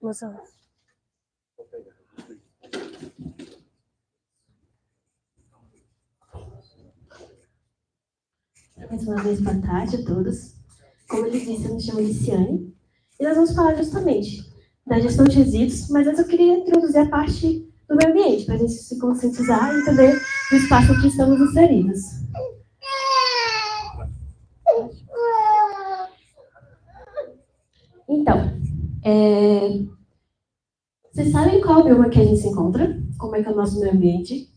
Moção. Mais uma vez, boa tarde a todos. Como ele disse, eu me chamo Liciane e nós vamos falar justamente da gestão de resíduos, mas antes eu queria introduzir a parte do meio ambiente, para a gente se conscientizar e entender do espaço em que estamos inseridos. Então, vocês sabem qual bioma que a gente se encontra? Como é que é o nosso meio ambiente?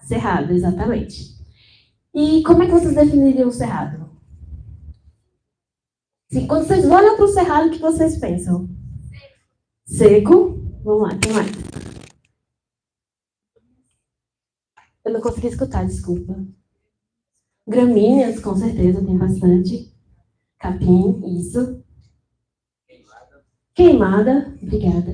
Cerrado, exatamente. E como é que vocês definiriam o cerrado? Quando vocês olham para o cerrado, o que vocês pensam? Seco. Vamos lá, tem mais. Eu não consegui escutar, desculpa. Gramíneas, com certeza, tem bastante. Capim, isso. Queimada, obrigada.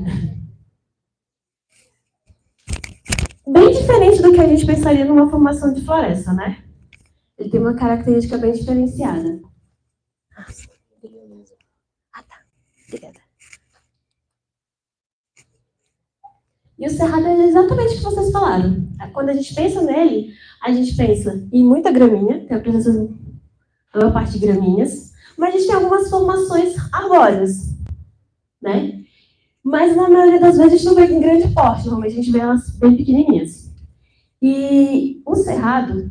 Bem diferente do que a gente pensaria numa formação de floresta, né? Ele tem uma característica bem diferenciada. Ah, tá. Obrigada. E o cerrado é exatamente o que vocês falaram. Quando a gente pensa nele, a gente pensa em muita graminha, tem a presença da maior parte de gramíneas, mas a gente tem algumas formações arbóreas, né? Mas na maioria das vezes a gente não vê em grande porte, normalmente a gente vê elas bem pequenininhas. E o cerrado,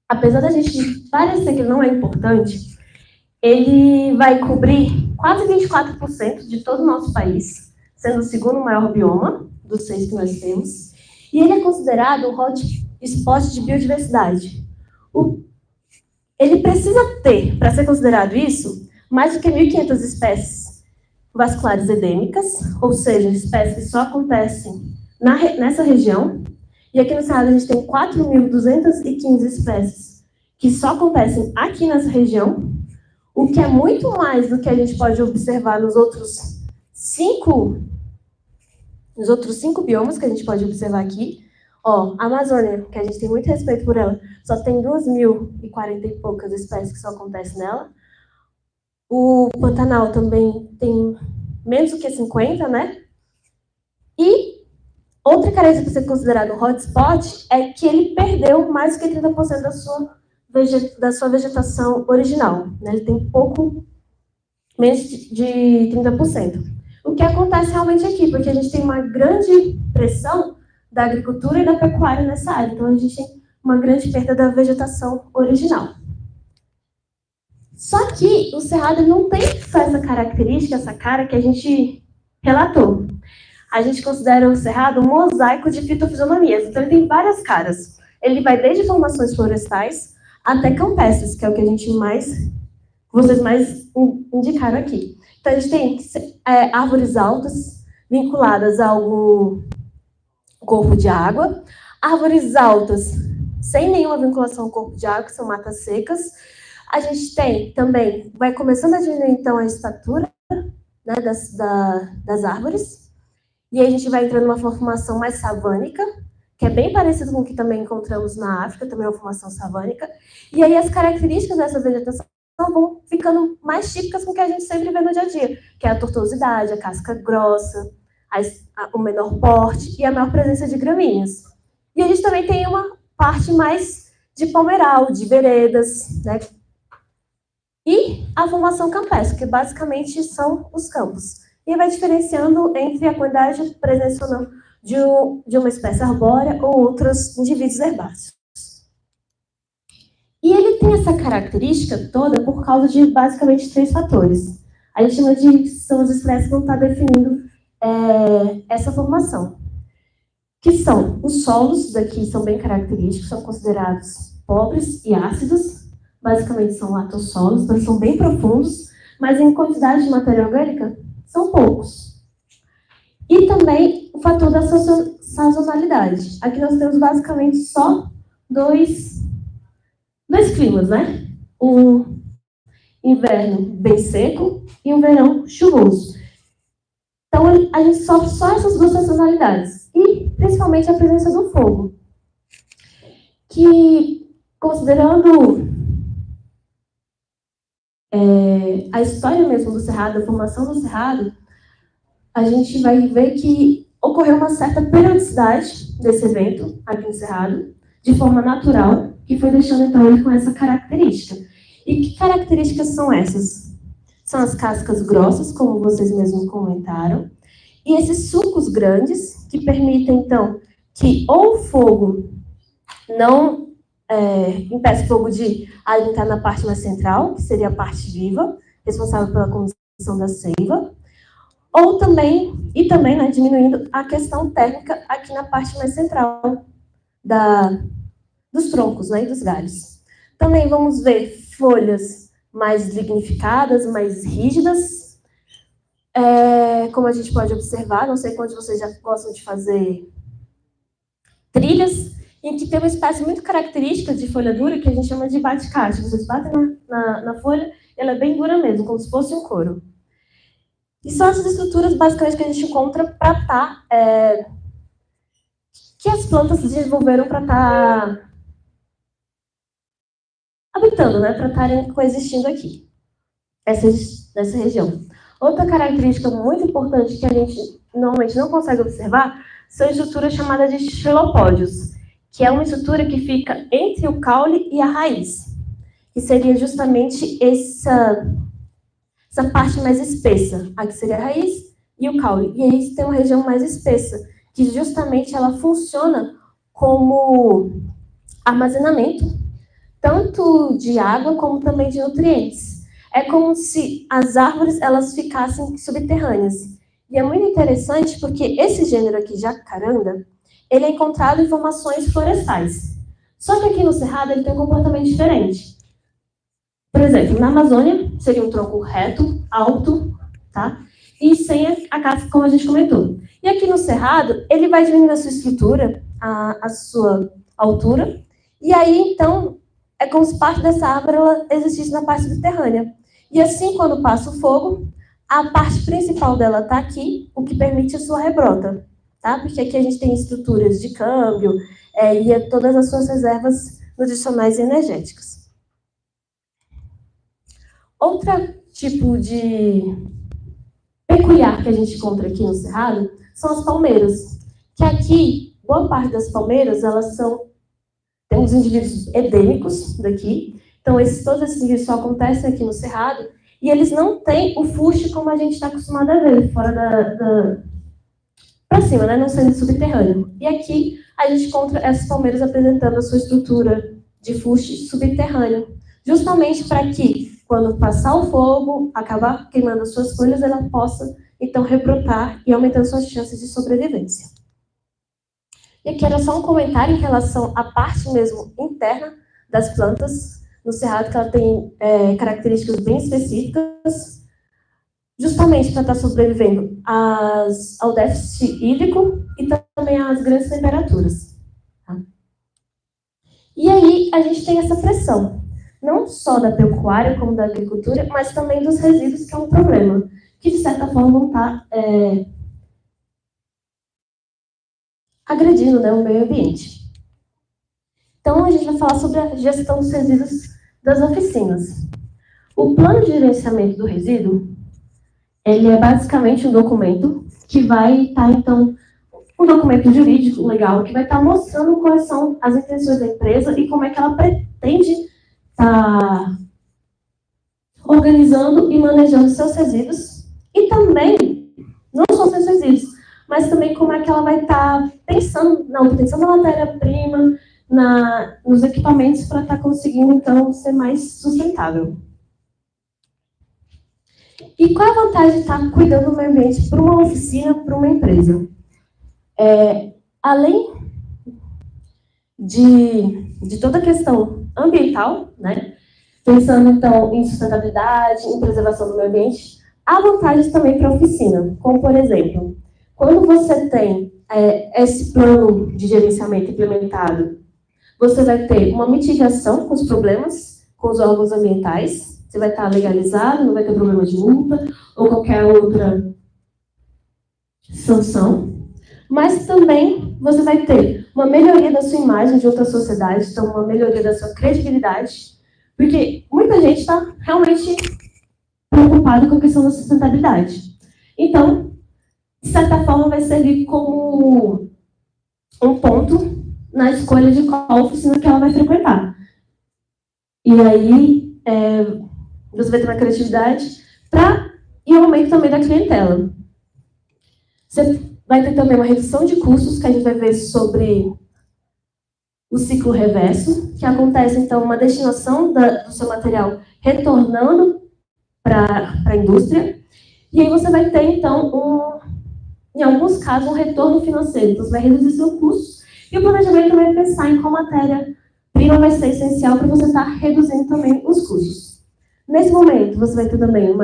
apesar da gente parecer que ele não é importante, ele vai cobrir quase 24% de todo o nosso país, sendo o segundo maior bioma dos 6 que nós temos, e ele é considerado um hotspot de biodiversidade. Ele precisa ter, para ser considerado isso, mais do que 1.500 espécies vasculares endêmicas, ou seja, espécies que só acontecem nessa região, e aqui no Cerrado a gente tem 4.215 espécies que só acontecem aqui nessa região, o que é muito mais do que a gente pode observar nos outros 5 biomas que a gente pode observar aqui. Ó, a Amazônia, que a gente tem muito respeito por ela, só tem 2.040 e poucas espécies que só acontecem nela. O Pantanal também tem menos do que 50, né? E outra carência para ser considerado um hotspot é que ele perdeu mais do que 30% da sua vegetação original, né? Ele tem pouco menos de 30%. O que acontece realmente aqui, porque a gente tem uma grande pressão da agricultura e da pecuária nessa área, então a gente tem uma grande perda da vegetação original. Só que o cerrado não tem só essa característica, essa cara que a gente relatou. A gente considera o cerrado um mosaico de fitofisionomias, então ele tem várias caras. Ele vai desde formações florestais até campestres, que é o que a gente vocês mais indicaram aqui. Então, a gente tem árvores altas vinculadas a algum corpo de água, árvores altas sem nenhuma vinculação ao corpo de água, que são matas secas. A gente tem também, vai começando a diminuir, então, a estatura, né, das árvores, e aí a gente vai entrando numa formação mais savânica, que é bem parecido com o que também encontramos na África, também é uma formação savânica, e aí as características dessa vegetação vão ficando mais típicas com o que a gente sempre vê no dia a dia, que é a tortuosidade, a casca grossa, o menor porte e a maior presença de gramíneas. E a gente também tem uma parte mais de palmeiral, de veredas, né? E a formação campestre, que basicamente são os campos. E vai diferenciando entre a quantidade de presença ou não de uma espécie arbórea ou outros indivíduos herbáceos. E ele tem essa característica toda por causa de basicamente 3 fatores. A gente chama de são as espécies que não estão definindo essa formação. Que são os solos, daqui são bem característicos, são considerados pobres e ácidos. Basicamente são latossolos, então são bem profundos, mas em quantidade de matéria orgânica são poucos. E também o fator da sazonalidade. Aqui nós temos basicamente só dois climas, né? Um inverno bem seco e um verão chuvoso. Então, a gente sofre só essas 2 sazonalidades. E, principalmente, a presença do fogo. Que, considerando a história mesmo do cerrado, a formação do cerrado, a gente vai ver que ocorreu uma certa periodicidade desse evento aqui no Cerrado, de forma natural, que foi deixando então ele com essa característica. E que características são essas? São as cascas grossas, como vocês mesmos comentaram, e esses sulcos grandes, que permitem então que ou o fogo não impeça o fogo de alimentar na parte mais central, que seria a parte viva, responsável pela condução da seiva, ou também, né, diminuindo a questão térmica aqui na parte mais central dos troncos, né, e dos galhos. Também vamos ver folhas mais lignificadas, mais rígidas, como a gente pode observar, não sei quantos de vocês já gostam de fazer trilhas, em que tem uma espécie muito característica de folha dura, que a gente chama de bate-caixa. Vocês batem na folha, ela é bem dura mesmo, como se fosse um couro. E são essas estruturas, basicamente, que a gente encontra para que as plantas se desenvolveram para estar habitando, né, para estarem coexistindo aqui, nessa região. Outra característica muito importante que a gente normalmente não consegue observar são estruturas chamadas de xilopódios, que é uma estrutura que fica entre o caule e a raiz, que seria justamente essa parte mais espessa. Aqui seria a raiz e o caule. E aí tem uma região mais espessa, que justamente ela funciona como armazenamento, tanto de água como também de nutrientes. É como se as árvores elas ficassem subterrâneas. E é muito interessante porque esse gênero aqui, jacaranda, ele é encontrado em formações florestais. Só que aqui no Cerrado ele tem um comportamento diferente. Por exemplo, na Amazônia, seria um tronco reto, alto, tá? E sem a casca, como a gente comentou. E aqui no Cerrado, ele vai diminuindo a sua estrutura, a sua altura, e aí, então, é como se parte dessa árvore ela existisse na parte subterrânea. E assim, quando passa o fogo, a parte principal dela está aqui, o que permite a sua rebrota, tá? Porque aqui a gente tem estruturas de câmbio e todas as suas reservas nutricionais e energéticas. Outro tipo de peculiar que a gente encontra aqui no Cerrado são as palmeiras, que aqui, boa parte das palmeiras, elas tem os indivíduos endêmicos daqui, então todos esses indivíduos só acontecem aqui no Cerrado, e eles não têm o fuste como a gente está acostumado a ver, fora para cima, né, no sendo subterrâneo. E aqui a gente encontra essas palmeiras apresentando a sua estrutura de fuste subterrâneo, justamente para que, quando passar o fogo, acabar queimando as suas folhas, ela possa, então, rebrotar e aumentando suas chances de sobrevivência. E aqui era só um comentário em relação à parte mesmo interna das plantas no Cerrado, que ela tem características bem específicas, justamente para estar sobrevivendo ao déficit hídrico e também às grandes temperaturas. Tá? E aí a gente tem essa pressão, não só da pecuária como da agricultura, mas também dos resíduos, que é um problema, que de certa forma não está agredindo, né, o meio ambiente. Então, a gente vai falar sobre a gestão dos resíduos das oficinas. O plano de gerenciamento do resíduo, ele é basicamente um documento que vai estar, então, um documento jurídico legal, que vai estar mostrando quais são as intenções da empresa e como é que ela pretende estar organizando e manejando seus resíduos. E também, não só seus resíduos, mas também como é que ela vai estar pensando na obtenção da matéria-prima, nos equipamentos para estar conseguindo, então, ser mais sustentável. E qual é a vantagem de estar cuidando do meio ambiente para uma oficina, para uma empresa? Além de toda a questão ambiental, né, pensando, então, em sustentabilidade, em preservação do meio ambiente, há vantagens também para a oficina, como, por exemplo, quando você tem esse plano de gerenciamento implementado, você vai ter uma mitigação com os problemas, com os órgãos ambientais, você vai estar legalizado, não vai ter problema de multa ou qualquer outra sanção, mas também você vai ter uma melhoria da sua imagem de outra sociedade, então uma melhoria da sua credibilidade, porque muita gente está realmente preocupada com a questão da sustentabilidade. Então, de certa forma, vai servir como um ponto na escolha de qual oficina que ela vai frequentar. E aí, você vai ter uma criatividade e um aumento também da clientela. Você vai ter também uma redução de custos, que a gente vai ver sobre o ciclo reverso, que acontece, então, uma destinação do seu material retornando para a indústria. E aí você vai ter, então, em alguns casos, um retorno financeiro. Então, você vai reduzir seu custo. E o planejamento vai pensar em qual matéria-prima vai ser essencial para você estar reduzindo também os custos. Nesse momento, você vai ter também um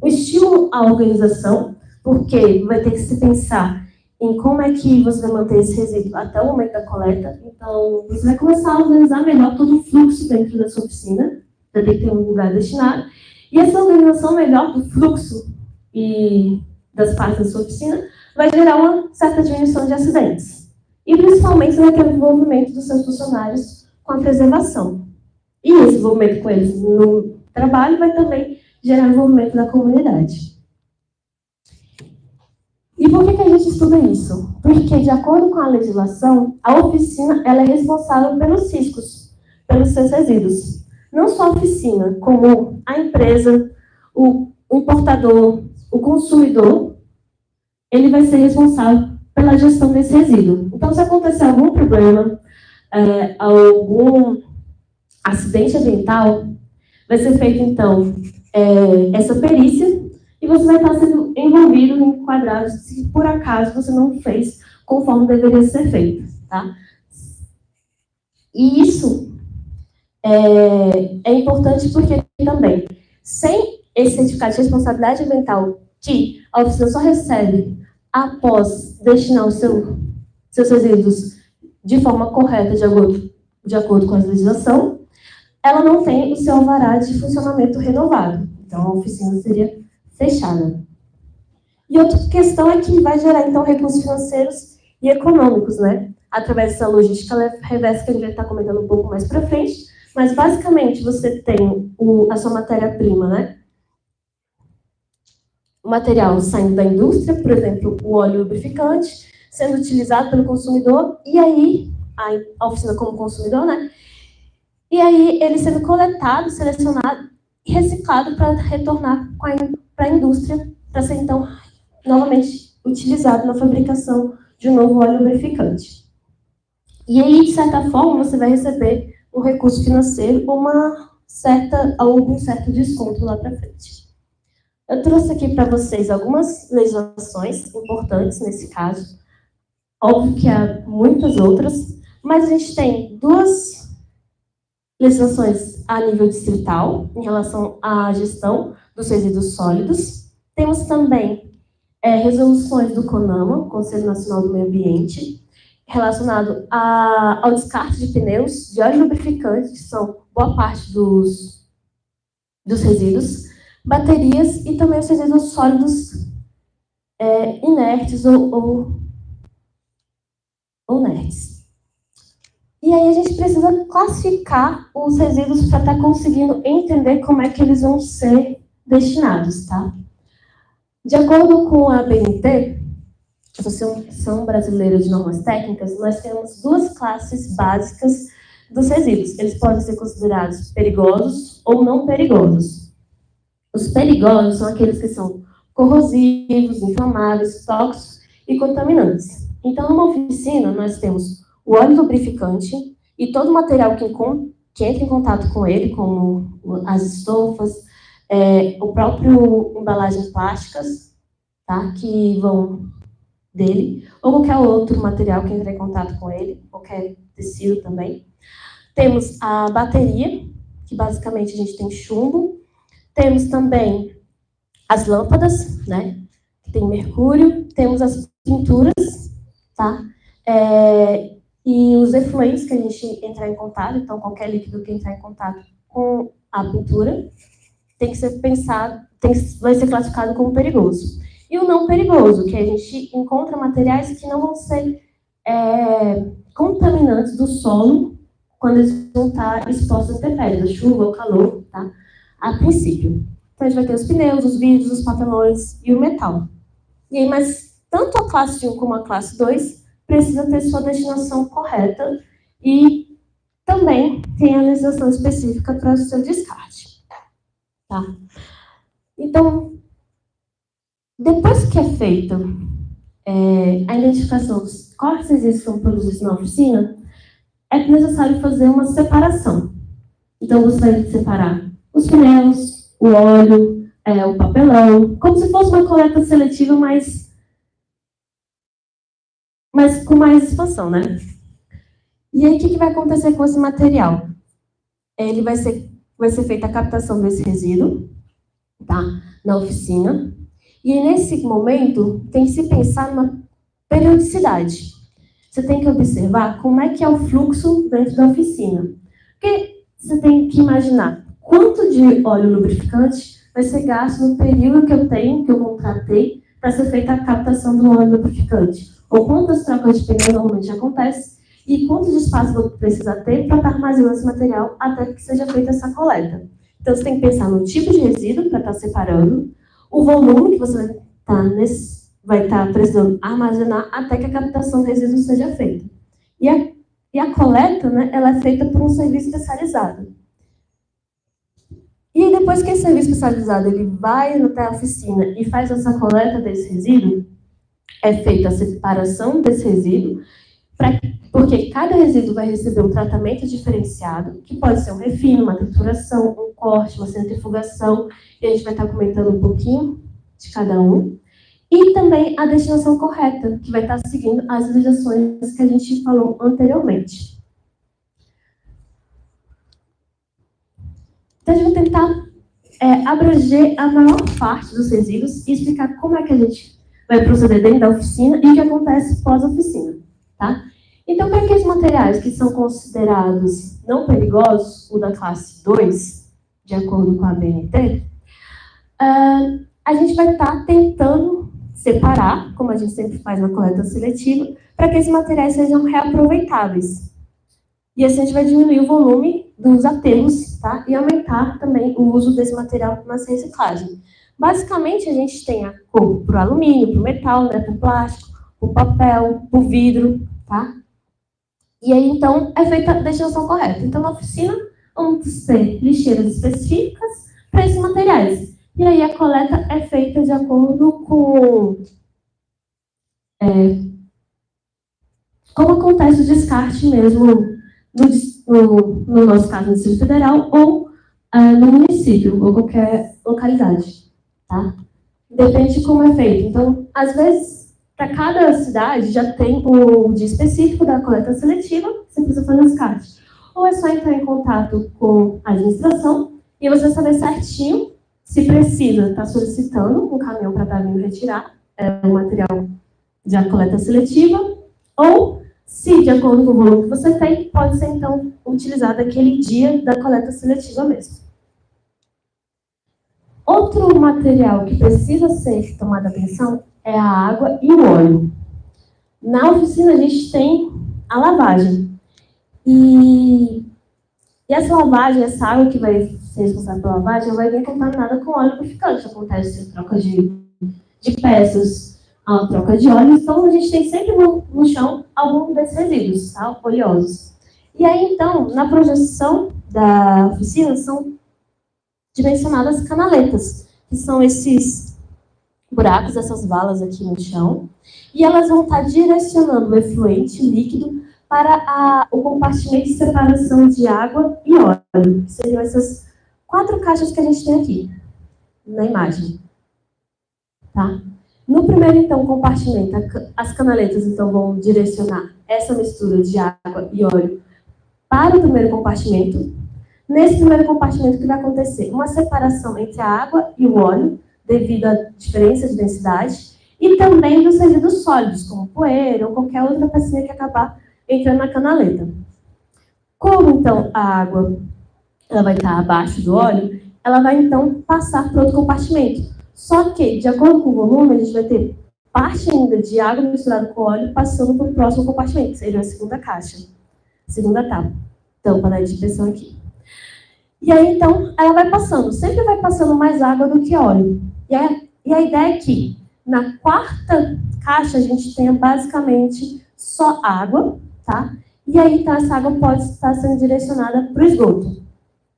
estímulo à organização, porque vai ter que se pensar em como é que você vai manter esse resíduo até o momento da coleta. Então, você vai começar a organizar melhor todo o fluxo dentro da sua oficina, vai ter que ter um lugar destinado. E essa organização melhor do fluxo e das partes da sua oficina vai gerar uma certa diminuição de acidentes. E, principalmente, você vai ter o envolvimento dos seus funcionários com a preservação. E esse envolvimento com eles no trabalho vai também gerar envolvimento da comunidade. E por que a gente estuda isso? Porque, de acordo com a legislação, a oficina ela é responsável pelos riscos, pelos seus resíduos. Não só a oficina, como a empresa, o importador, o consumidor, ele vai ser responsável pela gestão desse resíduo. Então, se acontecer algum problema, algum acidente ambiental, vai ser feita, então, essa perícia, e você vai estar sendo envolvido em enquadrados se por acaso você não fez conforme deveria ser feito, tá? E isso é importante porque também, sem esse certificado de responsabilidade ambiental que a oficina só recebe após destinar os seus resíduos de forma correta, de acordo com a legislação, ela não tem o seu alvará de funcionamento renovado. Então, a oficina seria fechada. E outra questão é que vai gerar, então, recursos financeiros e econômicos, né? Através dessa logística reversa que a gente vai estar comentando um pouco mais para frente. Mas, basicamente, você tem a sua matéria-prima, né? O material saindo da indústria, por exemplo, o óleo lubrificante, sendo utilizado pelo consumidor, e aí, a oficina como consumidor, né? E aí, ele sendo coletado, selecionado e reciclado para retornar para a indústria, para ser, então, novamente utilizado na fabricação de um novo óleo lubrificante. E aí, de certa forma, você vai receber um recurso financeiro ou algum certo desconto lá para frente. Eu trouxe aqui para vocês algumas legislações importantes nesse caso. Óbvio que há muitas outras, mas a gente tem duas legislações a nível distrital, em relação à gestão dos resíduos sólidos. Temos também resoluções do CONAMA, Conselho Nacional do Meio Ambiente, relacionado ao descarte de pneus, de óleo lubrificante, que são boa parte dos resíduos, baterias e também os resíduos sólidos inertes ou inertes. E aí a gente precisa classificar os resíduos para estar conseguindo entender como é que eles vão ser destinados, tá? De acordo com a ABNT, Associação Brasileira de Normas Técnicas, nós temos duas classes básicas dos resíduos. Eles podem ser considerados perigosos ou não perigosos. Os perigosos são aqueles que são corrosivos, inflamáveis, tóxicos e contaminantes. Então, numa oficina, nós temos o óleo lubrificante e todo o material que entra em contato com ele, como as estofas, o próprio embalagens plásticas, tá, que vão dele, ou qualquer outro material que entra em contato com ele, qualquer tecido também. Temos a bateria, que basicamente a gente tem chumbo. Temos também as lâmpadas, né, que tem mercúrio. Temos as pinturas, tá? E os efluentes que a gente entrar em contato, então qualquer líquido que entrar em contato com a pintura tem que ser pensado, vai ser classificado como perigoso. E o não perigoso, que a gente encontra materiais que não vão ser contaminantes do solo quando eles vão estar expostos à intempéries, a chuva, ao calor, tá? A princípio. Então a gente vai ter os pneus, os vidros, os papelões e o metal. E aí, mas tanto a classe 1 como a classe 2 precisa ter sua destinação correta e também tem a legislação específica para o seu descarte. Tá? Então, depois que é feita a identificação dos cortes que são produzidos na oficina, é necessário fazer uma separação. Então, você vai separar os pneus, o óleo, o papelão, como se fosse uma coleta seletiva, mas com mais expansão, né? E aí, o que vai acontecer com esse material? Ele vai ser feita a captação desse resíduo, tá? Na oficina. E nesse momento, tem que se pensar numa periodicidade. Você tem que observar como é que é o fluxo dentro da oficina. Porque você tem que imaginar quanto de óleo lubrificante vai ser gasto no período que eu contratei, para ser feita a captação do óleo lubrificante. Ou quantas trocas de pneu normalmente acontecem, e quanto de espaço você precisa ter para estar armazenando esse material até que seja feita essa coleta. Então, você tem que pensar no tipo de resíduo para estar separando, o volume que você vai estar precisando armazenar até que a captação do resíduo seja feita. E a coleta, né, ela é feita por um serviço especializado. E depois que esse serviço especializado ele vai até a oficina e faz essa coleta desse resíduo, é feita a separação desse resíduo, porque cada resíduo vai receber um tratamento diferenciado, que pode ser um refino, uma trituração, um corte, uma centrifugação, e a gente vai estar comentando um pouquinho de cada um. E também a destinação correta, que vai estar seguindo as legislações que a gente falou anteriormente. Então, a gente vai tentar abranger a maior parte dos resíduos e explicar como é que a gente vai proceder dentro da oficina e o que acontece pós-oficina, tá? Então, para aqueles materiais que são considerados não perigosos, o da classe 2, de acordo com a ABNT, a gente vai estar tentando separar, como a gente sempre faz na coleta seletiva, para que esses materiais sejam reaproveitáveis. E assim a gente vai diminuir o volume dos aterros, tá? E aumentar também o uso desse material na reciclagem. Basicamente, a gente tem a cor para o alumínio, para o metal, né, para o plástico, para o papel, para o vidro, tá? E aí, então, é feita a destinação correta. Então, na oficina, vamos ter lixeiras específicas para esses materiais. E aí, a coleta é feita de acordo com como acontece o descarte mesmo, no nosso caso, no Distrito Federal, ou no município, ou qualquer localidade, tá? Depende de como é feito. Então, às vezes, para cada cidade já tem o dia específico da coleta seletiva, você precisa fazer o descarte. Ou é só entrar em contato com a administração e você saber certinho se precisa estar solicitando um caminhão para estar vindo retirar o material de coleta seletiva, ou se, de acordo com o volume que você tem, pode ser, então, utilizado aquele dia da coleta seletiva mesmo. Outro material que precisa ser tomado atenção é a água e o óleo. Na oficina, a gente tem a lavagem. E essa lavagem, essa água que vai ser responsável pela lavagem, não vai vir contaminada com óleo lubrificante. Acontece a troca de peças, a troca de óleo. Então, a gente tem sempre no chão algum desses resíduos, tá? Oleosos. E aí, então, na projeção da oficina, são dimensionadas canaletas, que são esses buracos, essas valas aqui no chão, e elas vão estar direcionando o efluente líquido para o compartimento de separação de água e óleo, que seriam essas 4 caixas que a gente tem aqui, na imagem. Tá? No primeiro, então, compartimento, as canaletas, então, vão direcionar essa mistura de água e óleo para o primeiro compartimento. Nesse primeiro compartimento, o que vai acontecer? Uma separação entre a água e o óleo, devido à diferença de densidade, e também dos resíduos sólidos, como poeira ou qualquer outra pecinha que acabar entrando na canaleta. Como, então, a água ela vai estar abaixo do óleo, ela vai, então, passar para outro compartimento. Só que, de acordo com o volume, a gente vai ter parte ainda de água misturada com óleo passando para o próximo compartimento, que seria a segunda caixa, segunda tampa de pressão aqui. E aí, então, ela vai passando, sempre vai passando mais água do que óleo. E a ideia é que, na quarta caixa, a gente tenha basicamente só água, tá? E aí, então, essa água pode estar sendo direcionada para o esgoto.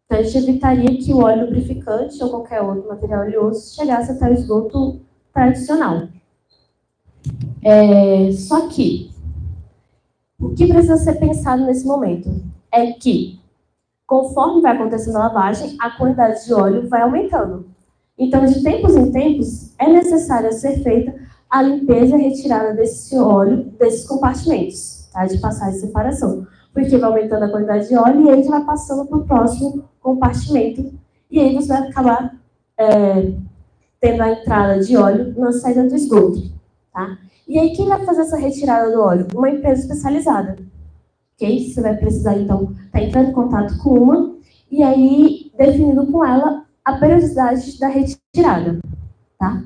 Então, a gente evitaria que o óleo lubrificante ou qualquer outro material oleoso chegasse até o esgoto tradicional. Só que, o que precisa ser pensado nesse momento é que, conforme vai acontecendo a lavagem, a quantidade de óleo vai aumentando. Então, de tempos em tempos, é necessário ser feita a limpeza e retirada desse óleo, desses compartimentos, tá? De passagem e separação. Porque vai aumentando a quantidade de óleo e aí já vai passando para o próximo compartimento. E aí você vai acabar tendo a entrada de óleo na saída do esgoto, tá? E aí, quem vai fazer essa retirada do óleo? Uma empresa especializada. Ok? Você vai precisar, então, estar entrando em contato com uma e aí definindo com ela a periodicidade da retirada, tá?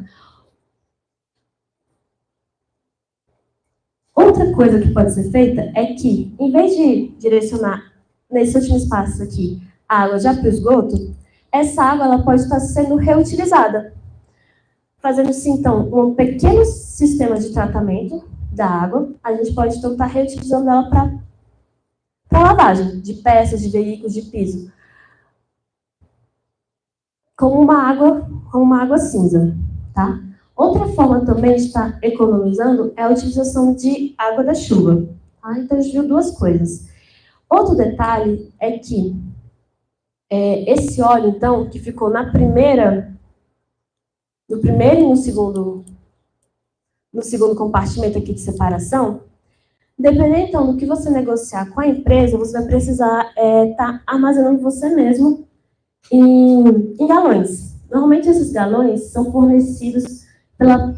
Outra coisa que pode ser feita é que, em vez de direcionar nesse último espaço aqui a água já para o esgoto, essa água ela pode estar sendo reutilizada, fazendo-se, então, um pequeno sistema de tratamento da água. A gente pode, então, estar reutilizando ela para lavagem de peças, de veículos, de piso, como uma água cinza, tá? Outra forma também de estar economizando é a utilização de água da chuva. Tá? Então, a gente viu duas coisas. Outro detalhe é que esse óleo, então, que ficou no primeiro e no segundo compartimento aqui de separação, dependendo, então, do que você negociar com a empresa, você vai precisar estar armazenando você mesmo em galões. Normalmente, esses galões são fornecidos pela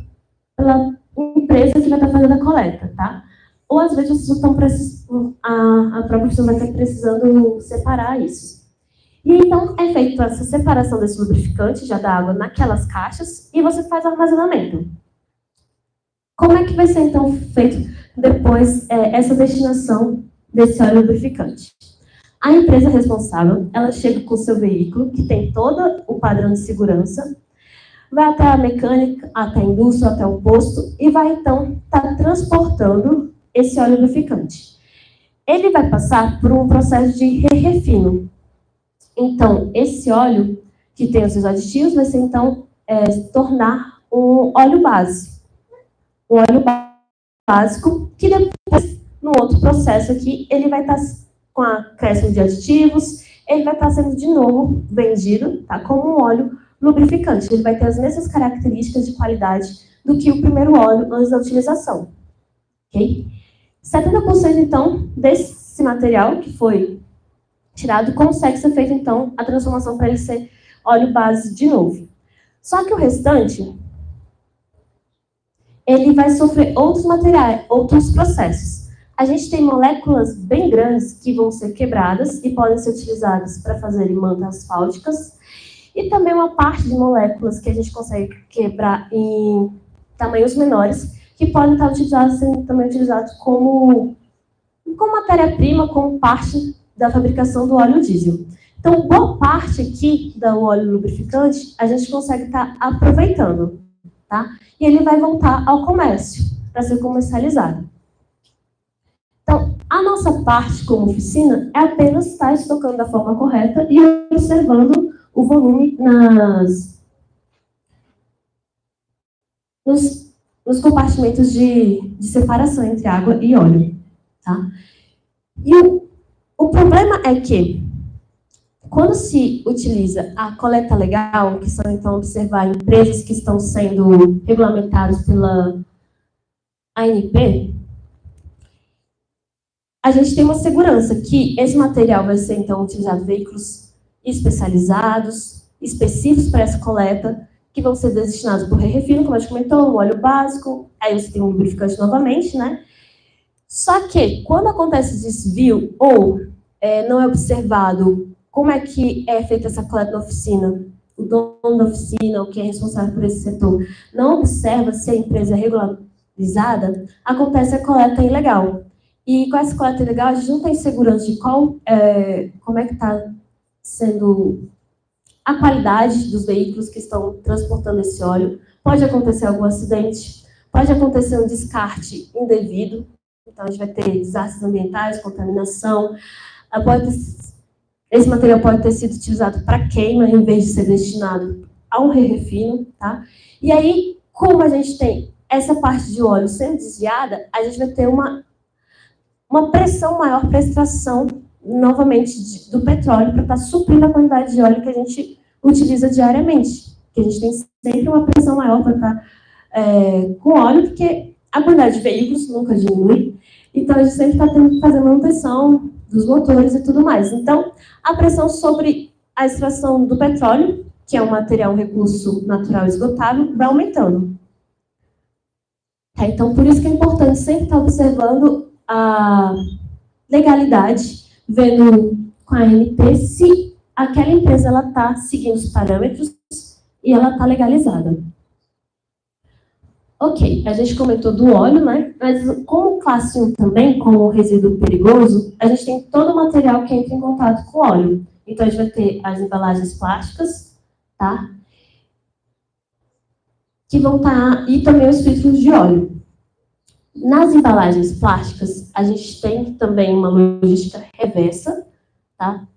empresa que vai estar fazendo a coleta, tá? Ou, às vezes, vocês estão a própria pessoa vai estar precisando separar isso. E, então, é feita essa separação desse lubrificante, já da água, naquelas caixas, e você faz o armazenamento. Como é que vai ser, então, feito depois essa destinação desse óleo lubrificante? A empresa responsável, ela chega com o seu veículo, que tem todo o padrão de segurança, vai até a mecânica, até a indústria, até o posto, e vai, então, estar transportando esse óleo lubrificante. Ele vai passar por um processo de refino. Então, esse óleo, que tem os seus aditivos, vai ser, então, se tornar um óleo base. Um óleo básico, que depois, no outro processo aqui, ele vai estar com a acréscimo de aditivos, ele vai estar sendo de novo vendido, tá, como um óleo lubrificante. Ele vai ter as mesmas características de qualidade do que o primeiro óleo antes da utilização. Ok? 70% então desse material que foi tirado consegue ser feito então a transformação para ele ser óleo base de novo. Só que o restante ele vai sofrer outros materiais, outros processos. A gente tem moléculas bem grandes que vão ser quebradas e podem ser utilizadas para fazer mantas asfálticas, e também uma parte de moléculas que a gente consegue quebrar em tamanhos menores, que podem estar sendo também utilizados como matéria-prima, como parte da fabricação do óleo diesel. Então, boa parte aqui do óleo lubrificante, a gente consegue estar aproveitando, tá? E ele vai voltar ao comércio, para ser comercializado. Então, a nossa parte como oficina é apenas estar estocando da forma correta e observando o volume nos compartimentos de separação entre água e óleo. Tá? E o problema é que, quando se utiliza a coleta legal, que são, então, observar empresas que estão sendo regulamentadas pela ANP, a gente tem uma segurança que esse material vai ser, então, utilizado em veículos especializados, específicos para essa coleta, que vão ser destinados para o refino, como a gente comentou, o óleo básico, aí você tem um lubrificante novamente, né? Só que, quando acontece esse desvio, ou não é observado como é que é feita essa coleta na oficina, o dono da oficina, ou quem é responsável por esse setor, não observa se a empresa é regularizada, acontece a coleta ilegal. E com essa coleta ilegal, a gente não tem segurança de como é que está sendo a qualidade dos veículos que estão transportando esse óleo, pode acontecer algum acidente, pode acontecer um descarte indevido, então a gente vai ter desastres ambientais, contaminação, esse material pode ter sido utilizado para queima, em vez de ser destinado a um re-refino, tá? E aí, como a gente tem essa parte de óleo sendo desviada, a gente vai ter uma pressão maior para a extração, novamente, do petróleo, para estar suprindo a quantidade de óleo que a gente utiliza diariamente. Que a gente tem sempre uma pressão maior para estar com óleo, porque a quantidade de veículos nunca diminui, então a gente sempre está tendo que fazer manutenção dos motores e tudo mais. Então, a pressão sobre a extração do petróleo, que é um material, um recurso natural esgotável, vai aumentando. Então, por isso que é importante sempre estar observando a legalidade, vendo com a ANP se aquela empresa está seguindo os parâmetros e ela está legalizada. Ok, a gente comentou do óleo, né? Mas como classe 1 também, como resíduo perigoso, a gente tem todo o material que entra em contato com o óleo. Então, a gente vai ter as embalagens plásticas, tá? Que vão estar... E também os filtros de óleo. Nas embalagens plásticas, a gente tem também uma logística reversa, tá?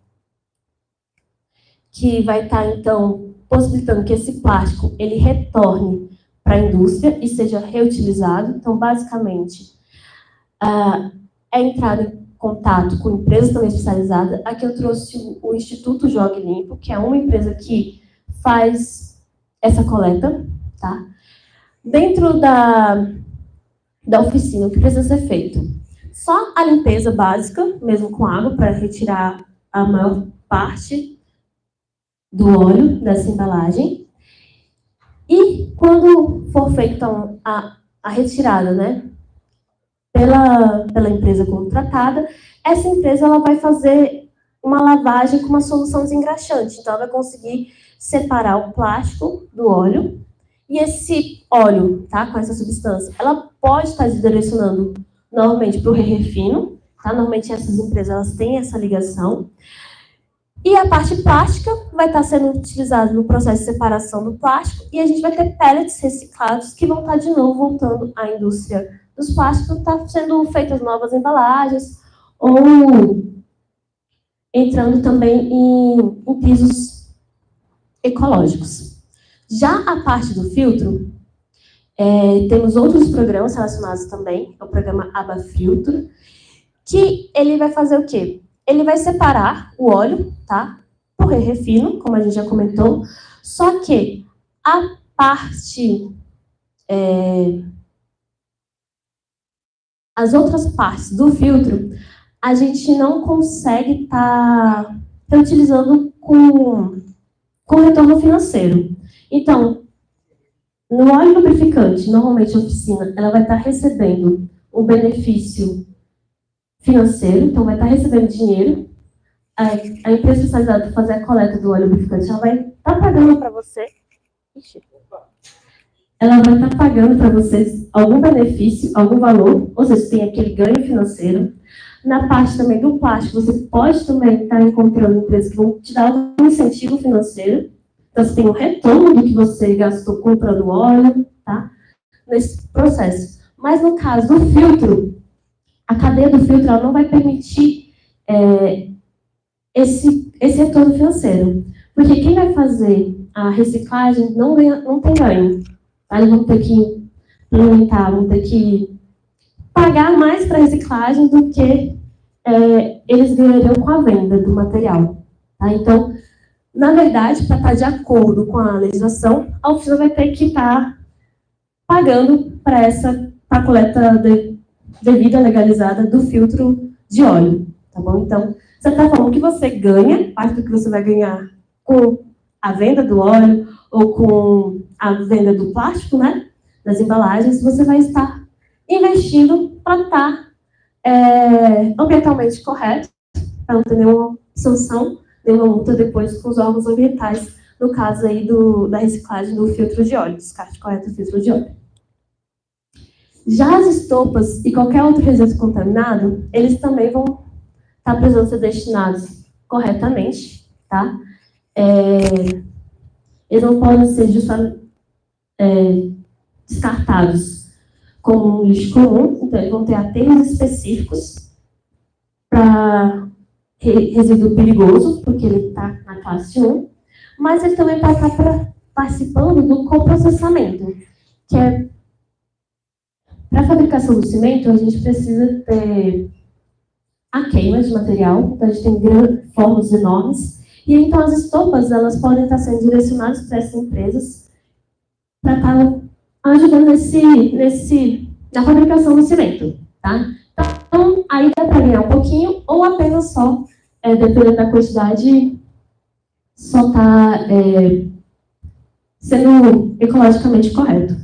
Que vai estar, então, possibilitando que esse plástico ele retorne para a indústria e seja reutilizado. Então, basicamente, é entrada em contato com empresas também especializadas. Aqui eu trouxe o Instituto Jogue Limpo, que é uma empresa que faz essa coleta, tá? Dentro da oficina, o que precisa ser feito? Só a limpeza básica, mesmo com água, para retirar a maior parte do óleo dessa embalagem. E quando for feita então, a retirada, né, pela empresa contratada, essa empresa ela vai fazer uma lavagem com uma solução desengraxante. Então, ela vai conseguir separar o plástico do óleo. E esse óleo, tá, com essa substância, ela pode estar direcionando normalmente para o re-refino. Tá? Normalmente, essas empresas elas têm essa ligação. E a parte plástica vai estar sendo utilizada no processo de separação do plástico e a gente vai ter pellets reciclados que vão estar de novo voltando à indústria dos plásticos, está sendo feitas novas embalagens ou entrando também em pisos ecológicos. Já a parte do filtro, temos outros programas relacionados também, é o programa Abafiltro, que ele vai fazer o quê? Ele vai separar o óleo, tá? Por re-refino, como a gente já comentou. Só que a parte... as outras partes do filtro, a gente não consegue estar utilizando com retorno financeiro. Então, no óleo lubrificante, normalmente a oficina, ela vai estar recebendo um benefício financeiro, então vai estar recebendo dinheiro. A empresa especializada para fazer a coleta do óleo lubrificante, ela vai estar pagando para você. Ela vai estar pagando para vocês algum benefício, algum valor, ou seja, tem aquele ganho financeiro. Na parte também do plástico, você pode também estar encontrando empresas que vão te dar algum incentivo financeiro. Então, você tem um retorno do que você gastou comprando óleo, tá? Nesse processo. Mas no caso do filtro, a cadeia do filtro ela não vai permitir esse retorno financeiro. Porque quem vai fazer a reciclagem não tem ganho. Tá? Eles vão ter que implementar, vão ter que pagar mais para a reciclagem do que eles ganhariam com a venda do material. Tá? Então, na verdade, para estar de acordo com a legislação, a oficina vai ter que estar pagando para a coleta devida, legalizada, do filtro de óleo. Tá bom? Então, você está falando que você ganha, parte do que você vai ganhar com a venda do óleo ou com a venda do plástico, né, das embalagens, você vai estar investindo para estar ambientalmente correto, para não ter nenhuma sanção, nenhuma multa depois com os órgãos ambientais, no caso aí da reciclagem do filtro de óleo, descarte correto do filtro de óleo. Já as estopas e qualquer outro resíduo contaminado, eles também vão estar precisando ser destinados corretamente, tá? Eles não podem ser justamente... descartados como um lixo comum, então eles vão ter aterros específicos para resíduo perigoso, porque ele está na classe 1, mas ele também vai estar participando do coprocessamento, que é, para a fabricação do cimento, a gente precisa ter a queima de material, então a gente tem fornos enormes, e então as estopas, elas podem estar sendo direcionadas para essas empresas para estar ajudando na fabricação do cimento, tá? Então, aí dá para ganhar um pouquinho, ou apenas só, dependendo da quantidade, só está sendo ecologicamente correto.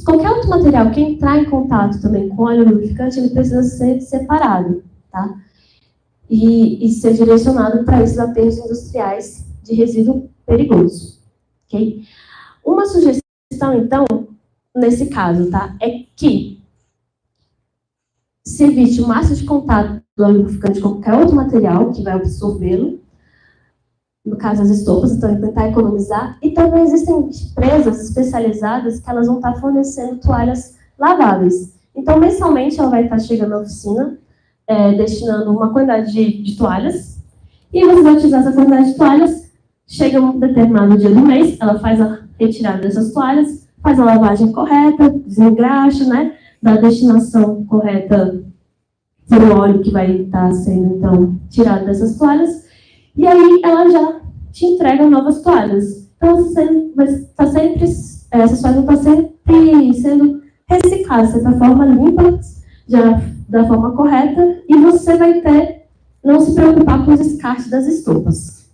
Qualquer outro material que entrar em contato também com óleo lubrificante, ele precisa ser separado, tá? E ser direcionado para esses aterros industriais de resíduo perigoso, ok? Uma sugestão, então, nesse caso, tá? É que se evite o máximo de contato do óleo lubrificante com qualquer outro material que vai absorvê-lo, no caso as estopas, então tentar economizar. E também existem empresas especializadas que elas vão estar fornecendo toalhas laváveis. Então, mensalmente, ela vai estar chegando na oficina, destinando uma quantidade de toalhas, e você vai utilizar essa quantidade de toalhas, chega um determinado dia do mês, ela faz a retirada dessas toalhas, faz a lavagem correta, desengraxa, né, da destinação correta para o óleo que vai estar sendo, então, tirado dessas toalhas, e aí ela já te entrega novas toalhas. Então, essas toalhas vão estar sempre sendo recicladas, de certa forma, limpas, já da forma correta, e você vai não se preocupar com os descartes das estopas.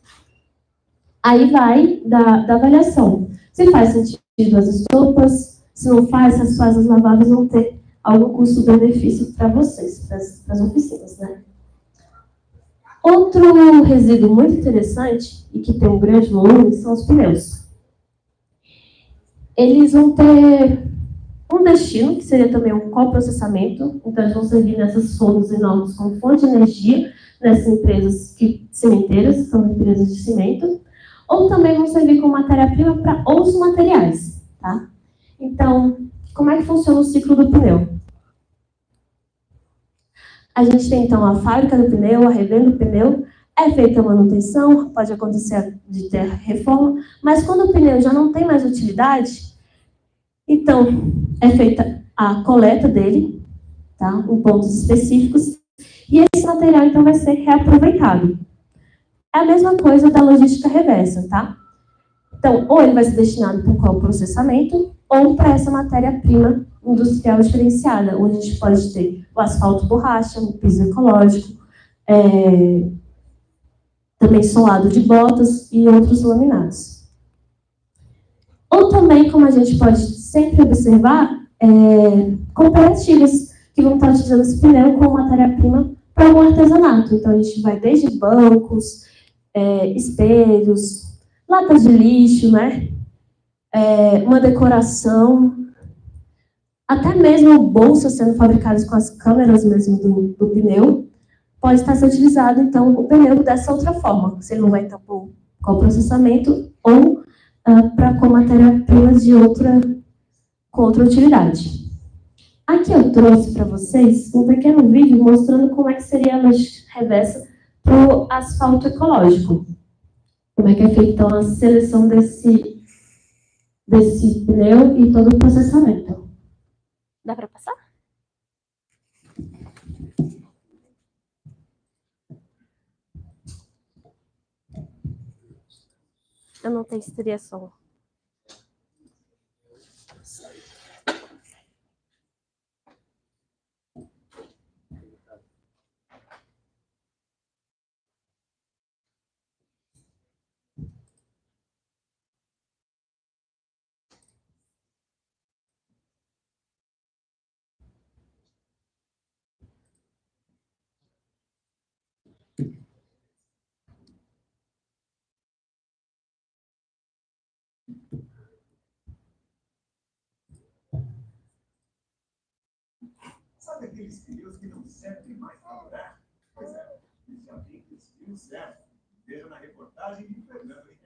Aí vai da avaliação. Se faz sentido as estopas, se não faz, as toalhas laváveis vão ter algum custo-benefício para vocês, para as oficinas, né? Outro resíduo muito interessante e que tem um grande volume são os pneus. Eles vão ter um destino, que seria também um coprocessamento, então eles vão servir nessas fornos enormes como fonte de energia, nessas empresas cimenteiras, são empresas de cimento, ou também vão servir como matéria-prima para outros materiais, tá? Então, como é que funciona o ciclo do pneu? A gente tem, então, a fábrica do pneu, a revenda do pneu, é feita a manutenção, pode acontecer de ter reforma, mas quando o pneu já não tem mais utilidade, então, é feita a coleta dele, tá? Em pontos específicos, e esse material, então, vai ser reaproveitado. É a mesma coisa da logística reversa, tá? Então, ou ele vai ser destinado para o processamento, ou para essa matéria-prima industrial diferenciada, onde a gente pode ter o asfalto borracha, o piso ecológico, também solado de botas e outros laminados. Ou também, como a gente pode sempre observar, cooperativas que vão estar utilizando esse pneu como matéria-prima para o artesanato. Então, a gente vai desde bancos, espelhos, latas de lixo, né? Uma decoração, até mesmo bolsas sendo fabricadas com as câmeras mesmo do pneu, pode estar sendo utilizado, então, o pneu dessa outra forma. Você não vai estar com processamento ou com matéria-primas com outra utilidade. Aqui eu trouxe para vocês um pequeno vídeo mostrando como é que seria a logística reversa para o asfalto ecológico. Como é que é feita, então, a seleção desse pneu e todo o processamento. Dá para passar? Eu não tenho estriação. Sabe aqueles pneus que não servem mais para andar? Pois é, já vi que os pneus servem. Veja na reportagem de Fernando Henrique.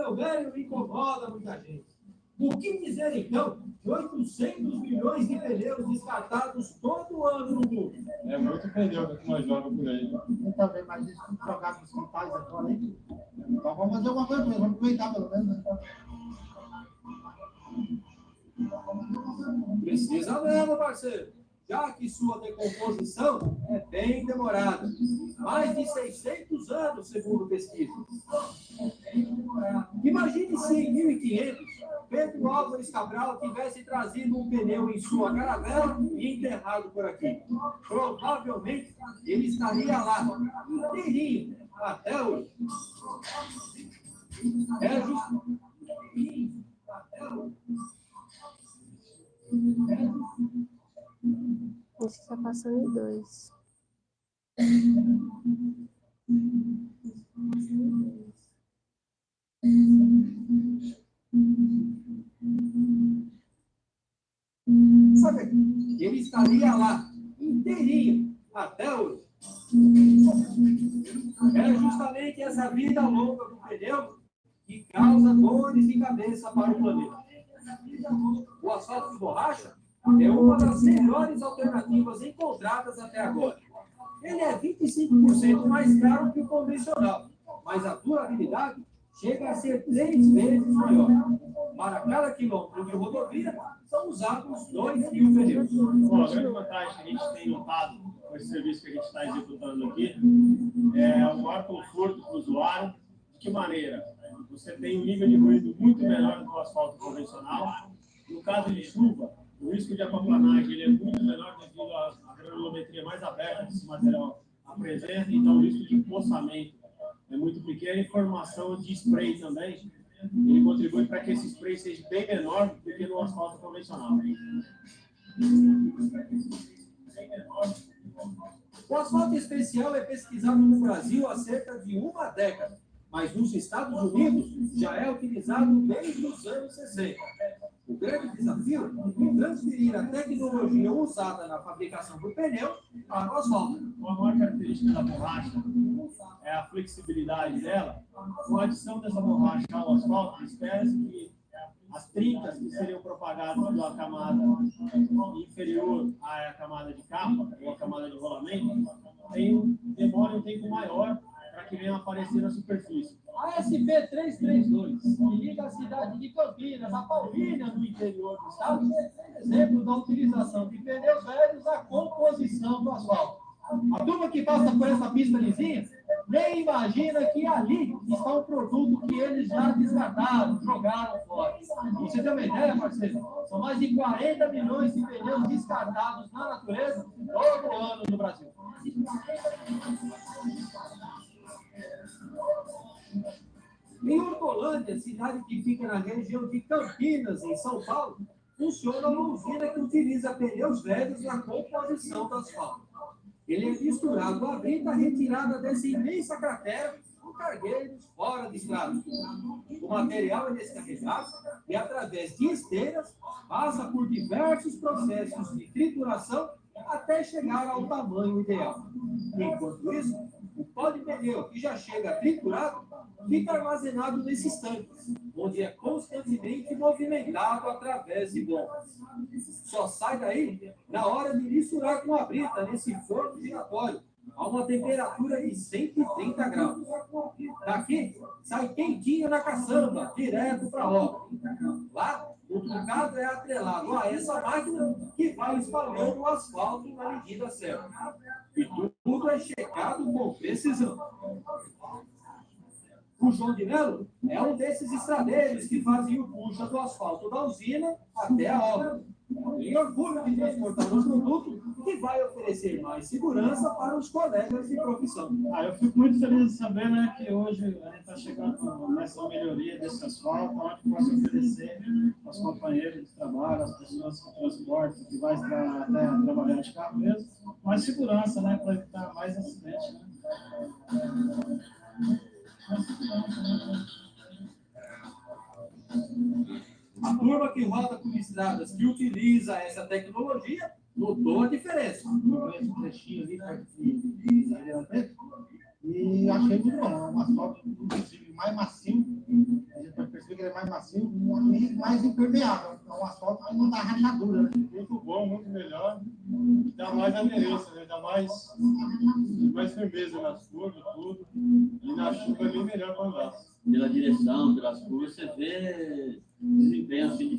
meu velho, incomoda muita gente. O que dizer, então, de 800 milhões de pneus descartados todo ano no mundo? É muito pneu que nós jogamos por aí. Eu também, mas isso tudo jogado nos quintais agora, hein? Então vamos fazer alguma coisa, vamos aproveitar pelo menos, né? Precisa mesmo, parceiro, já que sua decomposição é bem demorada. Mais de 600 anos, segundo pesquisa. Imagine se em 1500, Pedro Álvares Cabral tivesse trazido um pneu em sua caravela e enterrado por aqui. Provavelmente, ele estaria lá, inteirinho, até hoje. É justo. Esse está passando em 2. Sabe, ele estaria lá, inteirinho, até hoje. É justamente essa vida longa do pneu que causa dores de cabeça para o planeta. O asfalto de borracha é uma das melhores alternativas encontradas até agora. Ele é 25% mais caro que o convencional, mas a durabilidade chega a ser 3 vezes maior. Para cada quilômetro de rodovia, são usados 2.000 pneus. Bom, a grande vantagem que a gente tem notado com esse serviço que a gente está executando aqui é o maior conforto para o usuário. De que maneira? Você tem um nível de ruído muito menor do que o asfalto convencional. No caso de chuva, o risco de aquaplanagem ele é muito menor devido à granulometria mais aberta que esse material apresenta, então o risco de empoçamento é muito pequeno. E formação de spray também, ele contribui para que esse spray seja bem menor do que no asfalto convencional. O asfalto especial é pesquisado no Brasil há cerca de uma década, mas nos Estados Unidos já é utilizado desde os anos 60. O grande desafio é transferir a tecnologia usada na fabricação do pneu para o asfalto. A maior característica da borracha é a flexibilidade dela. Com a adição dessa borracha ao asfalto, espera-se que as trincas que seriam propagadas pela camada inferior à camada de capa, ou a camada de rolamento, demorem um tempo maior para que venham aparecer na superfície. A SP332, que liga a cidade de Campinas a Paulínia, no interior do estado, é exemplo da utilização de pneus velhos na composição do asfalto. A turma que passa por essa pista lisinha nem imagina que ali está um produto que eles já descartaram, jogaram fora. Você tem uma ideia, parceiro? São mais de 40 milhões de pneus descartados na natureza todo ano no Brasil. Em Hortolândia, cidade que fica na região de Campinas, em São Paulo, funciona uma usina que utiliza pneus velhos na composição do asfalto. Ele é misturado à brita retirada dessa imensa cratera com cargueiros fora de estrada. O material é descarregado e, através de esteiras, passa por diversos processos de trituração até chegar ao tamanho ideal. Enquanto isso, o pó de pneu, que já chega triturado, fica armazenado nesses tanques, onde é constantemente movimentado através de bombas. Só sai daí na hora de misturar com a brita nesse forno giratório, a uma temperatura de 130 graus. Daqui, sai quentinho na caçamba, direto para a obra. Lá, o truncado é atrelado a essa máquina que vai espalhando o asfalto na medida certa. E tudo é checado com precisão. O João de Melo é um desses estradeiros que fazia o puxa do asfalto da usina até a obra. Tem orgulho de transportar um produto que vai oferecer mais segurança para os colegas de profissão. Eu fico muito feliz de saber, né, que hoje a gente está chegando nessa melhoria desse asfalto, onde posso oferecer aos companheiros de trabalho, às pessoas que transportam, que vai até trabalhar de carro mesmo, mais segurança, né, para evitar mais acidentes, né? A turma que roda por estradas que utiliza essa tecnologia notou a diferença. Eu conheço um trechinho ali perto de Ribeirão Preto e achei muito bom. Um asfalto, inclusive, mais macio. A gente percebi que ele é mais macio e mais impermeável. É um asfalto que não dá rachadura, né? Muito bom, muito melhor. Dá mais aderência, né? Dá mais firmeza nas curvas, tudo. E na chuva é bem melhor para andar. Pela direção, pelas curvas, você vê desempenho assim de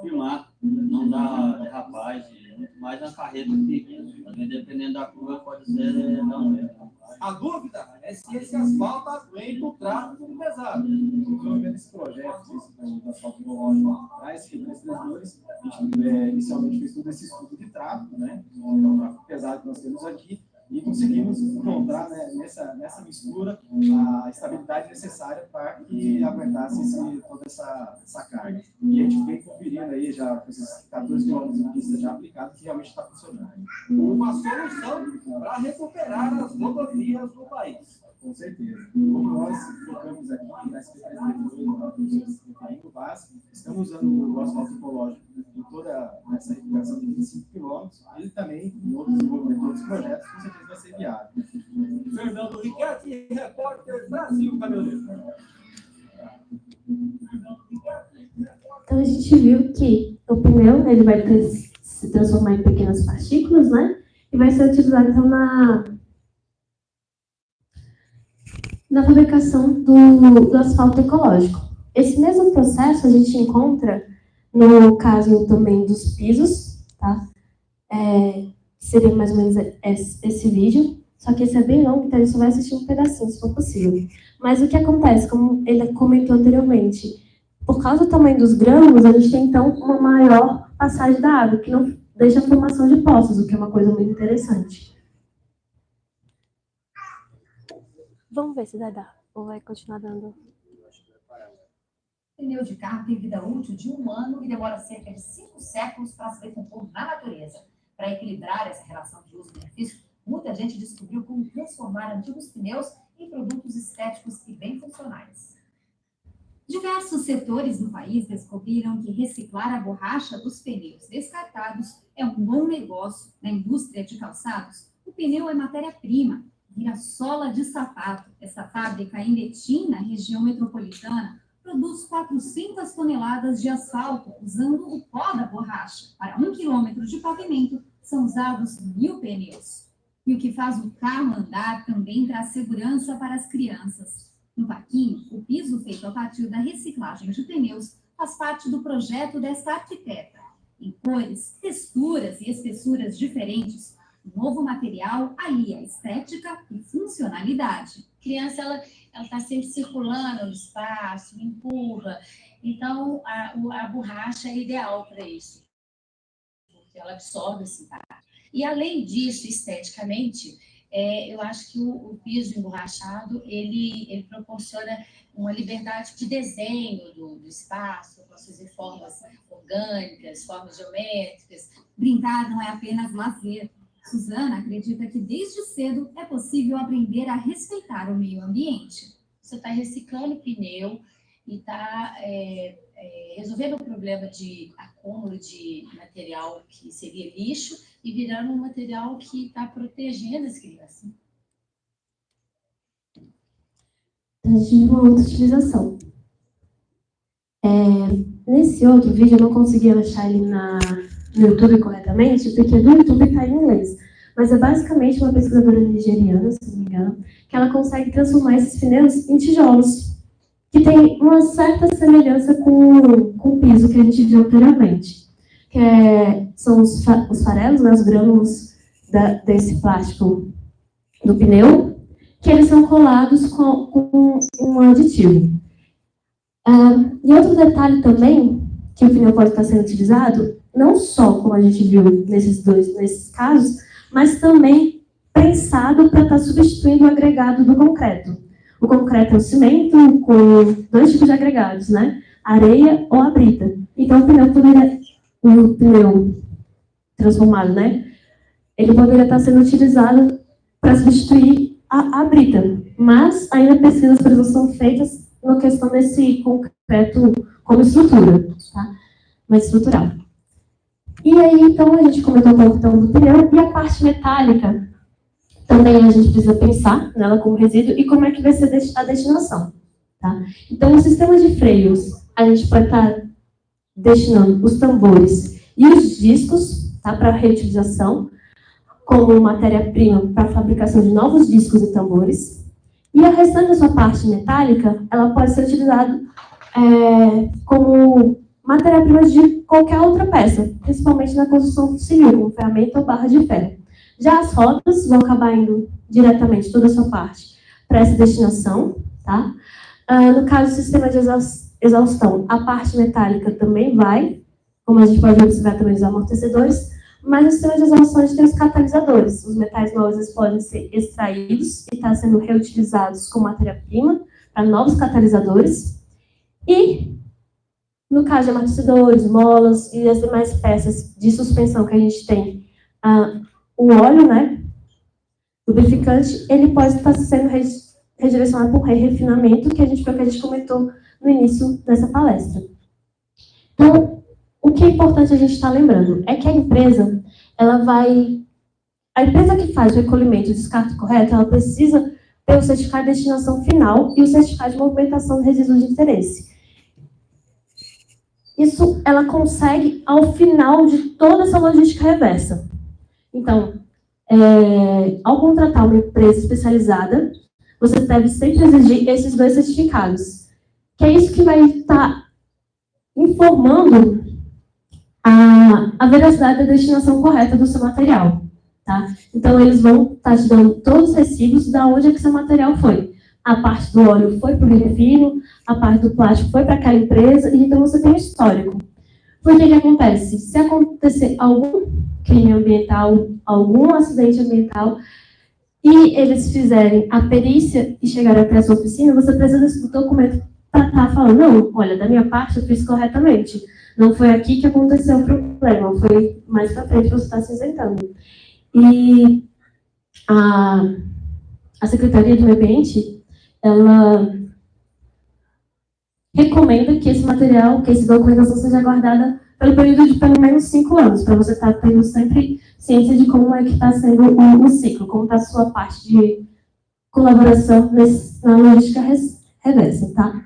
filmar, não dá derrapagem, muito mais na carreta que, dependendo da curva, pode ser não mesmo. A dúvida é se esse asfalto aguenta o tráfego pesado. Desenvolvendo esse projeto, do asfalto ecológico traz que nós treinadores, a gente inicialmente fez todo esse estudo de tráfego, né? Então, o tráfego pesado que nós temos aqui, e conseguimos encontrar, né, nessa mistura a estabilidade necessária para que aguentasse toda essa carga. E a gente vem conferindo aí já com esses 14 quilômetros de pista já aplicados que realmente está funcionando. Uma solução para recuperar as rodovias do país. Com certeza. Como nós focamos aqui na SP332, na professora do Vaz, estamos usando o asfalto ecológico em toda essa recuperação de 25 quilômetros, ele também, em outros desenvolvimentos, outros projetos, com certeza vai ser viável. Fernando Riquetti, repórter Brasil Caminhoneiro. Então a gente viu que o pneu ele vai se transformar em pequenas partículas, né? E vai ser utilizado então na fabricação do asfalto ecológico. Esse mesmo processo a gente encontra no caso também dos pisos, tá? Seria mais ou menos esse vídeo, só que esse é bem longo, então a gente só vai assistir um pedacinho, se for possível. Mas o que acontece, como ele comentou anteriormente, por causa do tamanho dos grãos, a gente tem então uma maior passagem da água, que não deixa a formação de poços, o que é uma coisa muito interessante. Vamos ver se vai dar. Ou vai continuar dando. O pneu de carro tem vida útil de 1 ano e demora cerca de 5 séculos para se decompor na natureza. Para equilibrar essa relação de uso-benefício, muita gente descobriu como transformar antigos pneus em produtos estéticos e bem funcionais. Diversos setores no país descobriram que reciclar a borracha dos pneus descartados é um bom negócio. Na indústria de calçados, o pneu é matéria-prima, vira sola de sapato. Essa fábrica em Betim, na região metropolitana, produz 400 toneladas de asfalto usando o pó da borracha. Para 1 quilômetro de pavimento, são usados 1.000 pneus. E o que faz o carro andar também traz segurança para as crianças. No parquinho, o piso feito a partir da reciclagem de pneus faz parte do projeto desta arquiteta. Em cores, texturas e espessuras diferentes, o novo material alia estética e funcionalidade. A criança ela está sempre circulando no espaço, empurra. Então, a borracha é ideal para isso, porque ela absorve esse impacto. E, além disso, esteticamente, eu acho que o piso emborrachado, ele proporciona uma liberdade de desenho do espaço, com suas formas orgânicas, formas geométricas. Brincar não é apenas lazer. Suzana acredita que desde cedo é possível aprender a respeitar o meio ambiente. Você está reciclando pneu e está resolvendo o problema de acúmulo de material que seria lixo e virando um material que está protegendo as crianças. A gente viu uma outra utilização. Nesse outro vídeo eu não conseguia achar ele no YouTube corretamente, porque no YouTube está em inglês. Mas é basicamente uma pesquisadora nigeriana, se não me engano, que ela consegue transformar esses pneus em tijolos, que tem uma certa semelhança com o piso que a gente viu anteriormente. São os farelos, né, os grânulos desse plástico do pneu, que eles são colados com um aditivo. E outro detalhe também, que o pneu pode estar sendo utilizado, não só, como a gente viu nesses casos, mas também prensado para estar substituindo o agregado do concreto. O concreto é o cimento com 2 tipos de agregados, né? Areia ou a brita. Então, o pneu transformado, né? Ele poderia estar sendo utilizado para substituir a brita. Mas ainda pesquisas, por exemplo, são feitas na questão desse concreto como estrutura, tá? Mais estrutural. E aí, então, a gente comentou um pouco então, do pneu e a parte metálica. Também a gente precisa pensar nela como resíduo e como é que vai ser a destinação. Tá? Então, o sistema de freios, a gente pode estar destinando os tambores e os discos, tá, para reutilização, como matéria-prima para a fabricação de novos discos e tambores. E a restante da sua parte metálica, ela pode ser utilizada como matéria-prima de qualquer outra peça, principalmente na construção civil, como ferramenta ou barra de ferro. Já as rodas vão acabar indo diretamente, toda a sua parte, para essa destinação. Tá? No caso do sistema de exaustão, a parte metálica também vai, como a gente pode observar também os amortecedores, mas no sistema de exaustão a gente tem os catalisadores. Os metais novos eles podem ser extraídos e estar sendo reutilizados como matéria-prima para novos catalisadores. E, no caso de amortecedores, molas e as demais peças de suspensão que a gente tem, o óleo, né, lubrificante, ele pode estar sendo redirecionado por refinamento, que foi o que a gente comentou no início dessa palestra. Então, o que é importante a gente estar lembrando é que a empresa que faz o recolhimento e o descarte correto, ela precisa ter o certificado de destinação final e o certificado de movimentação de resíduos de interesse. Isso ela consegue ao final de toda essa logística reversa. Então, ao contratar uma empresa especializada, você deve sempre exigir esses 2 certificados, que é isso que vai estar informando a veracidade da destinação correta do seu material. Tá? Então, eles vão estar te dando todos os recibos de onde é que seu material foi. A parte do óleo foi para o refino, a parte do plástico foi para aquela empresa, e então você tem um histórico. Por que acontece? Se acontecer algum crime ambiental, algum acidente ambiental, e eles fizerem a perícia e chegarem até a sua oficina, você precisa desse documento para estar falando, não, olha, da minha parte eu fiz corretamente. Não foi aqui que aconteceu o problema, foi mais para frente que você está se isentando. E a Secretaria do Meio Ambiente, ela recomenda que esse material, que essa documentação seja guardada pelo período de pelo menos 5 anos, para você estar tendo sempre ciência de como é que está sendo o ciclo, como está a sua parte de colaboração na logística reversa, tá?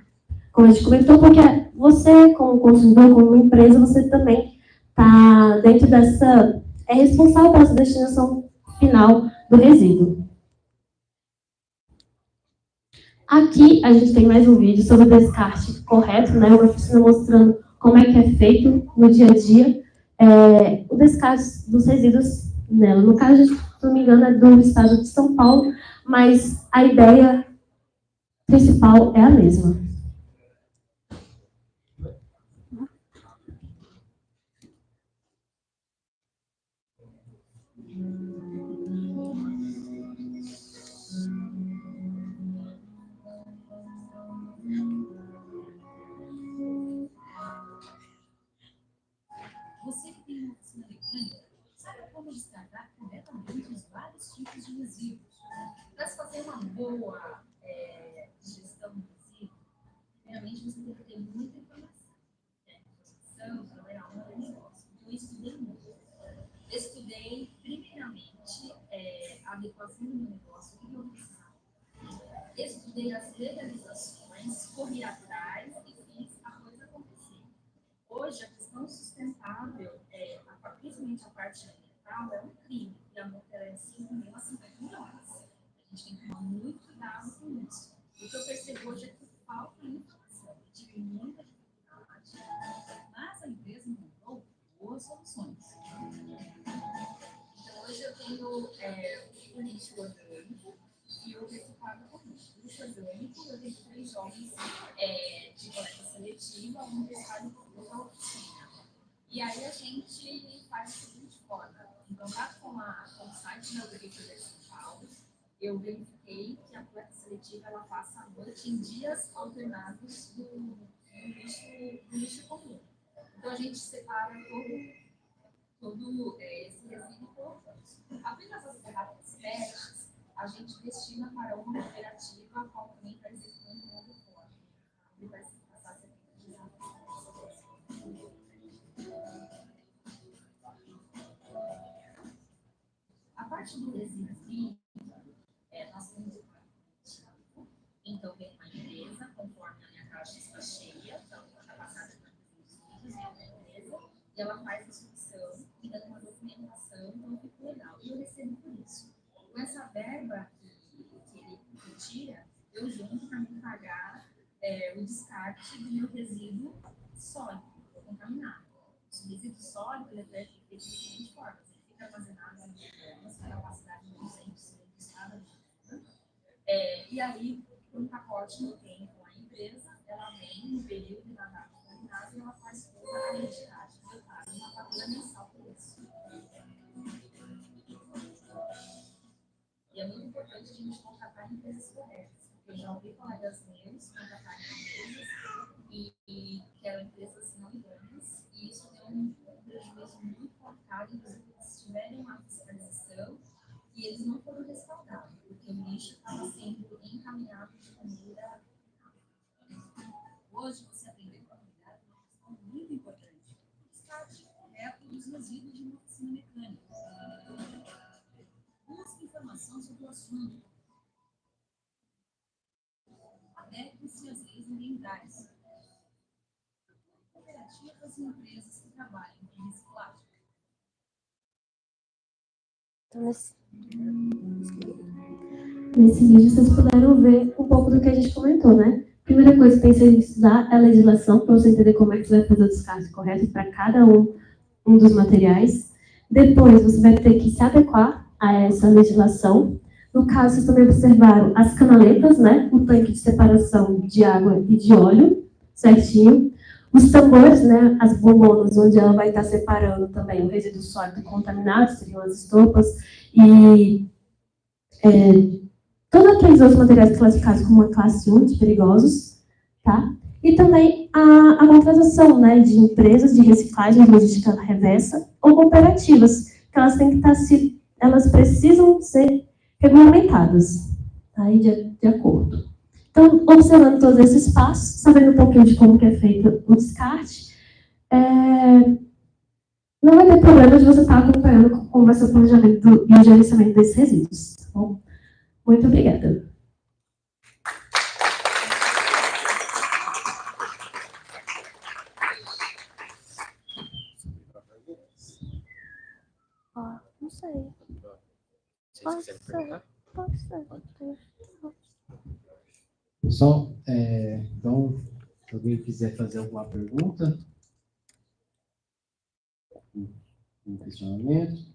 Como a gente comentou, porque você, como consumidor, como empresa, você também está dentro dessa... é responsável pela destinação final do resíduo. Aqui a gente tem mais um vídeo sobre o descarte correto, né? Uma oficina mostrando como é que é feito no dia a dia o descarte dos resíduos nela. No caso, se não me engano, é do estado de São Paulo, mas a ideia principal é a mesma. Você que tem uma oficina mecânica, sabe como descartar corretamente os vários tipos de resíduos? Para se fazer uma boa gestão do resíduo, primeiramente você tem que ter muita informação. Informação não é alma do negócio. Então, eu estudei muito. Estudei, primeiramente, a adequação do meu negócio, o que eu precisava. Estudei as legalizações, corri atrás e fiz a coisa acontecer. Hoje, a questão sustentável, principalmente a parte ambiental, é um crime. E a multa é de 5 mil a 50 milhões. A gente tem que tomar muito cuidado com isso. O que eu percebo hoje é que falta informação. Eu tive muita dificuldade, mas a empresa encontrou boas soluções. Então, hoje eu tenho o lixo orgânico e o reciclado comum. O lixo orgânico, eu tenho 3 jogos de coleta seletiva, um reciclado comum na oficina. E aí a gente faz da seguinte forma: em contato com o site da Prefeitura de São Paulo, eu verifiquei que a coleta seletiva ela passa a noite em dias alternados do lixo comum. Então a gente separa todo esse resíduo por pontos. Apenas as garrafas PETs, a gente destina para uma cooperativa qual também está executando uma reforma. Ele vai passar a ser a parte do resíduo químico, nós temos o plano. Então, vem uma empresa, conforme ela faz a submissão e dá uma documentação, então ficou legal. E eu recebo por isso. Com essa verba que ele tira, eu junto para me pagar o descarte do meu resíduo sólido, contaminado. O resíduo sólido ele é feito de seguinte forma: ele fica armazenado em uma capacidade de 200 do estado. E aí, um pacote que tem com a empresa, ela vem no período de data contaminada e ela faz toda a retiragem. Eu pago uma fatura mensal por isso. E é muito importante a gente contratar empresas corretas, porque eu já ouvi colegas meus contratarem empresas e que eram empresas não idôneas, e isso deu um prejuízo muito complicado, inclusive se tiverem uma fiscalização e eles não foram respaldados, porque o lixo estava sendo encaminhado de maneira. Hoje você aprendeu com a comunidade uma questão muito importante: o descarte correto dos resíduos de uma oficina mecânica. Busque informação sobre o assunto. Adeque-se às leis ambientais. Cooperativas e empresas que trabalham com reciclagem. Então, Nesse vídeo vocês puderam ver um pouco do que a gente comentou, né? Primeira coisa que tem que ser estudar é a legislação, para você entender como é que você vai fazer o descarte correto para cada um dos materiais. Depois você vai ter que se adequar a essa legislação. No caso, vocês também observaram as canaletas, né? O tanque de separação de água e de óleo, certinho. Os tambores, né? As bombonas, onde ela vai estar separando também o resíduo sólido contaminado, seriam as estopas, e todos aqueles outros materiais classificados como uma classe 1 de perigosos, tá? E também a contratação, né, de empresas de reciclagem, logística reversa ou cooperativas, que elas têm que estar elas precisam ser regulamentadas, tá? E de acordo. Então, observando todos esses passos, sabendo um pouquinho de como que é feito o descarte, não vai ter problema de você estar acompanhando como vai ser o planejamento e o gerenciamento desses resíduos, tá bom? Muito obrigada. Não sei. Pode ser. Pessoal, então, se alguém quiser fazer alguma pergunta, um questionamento.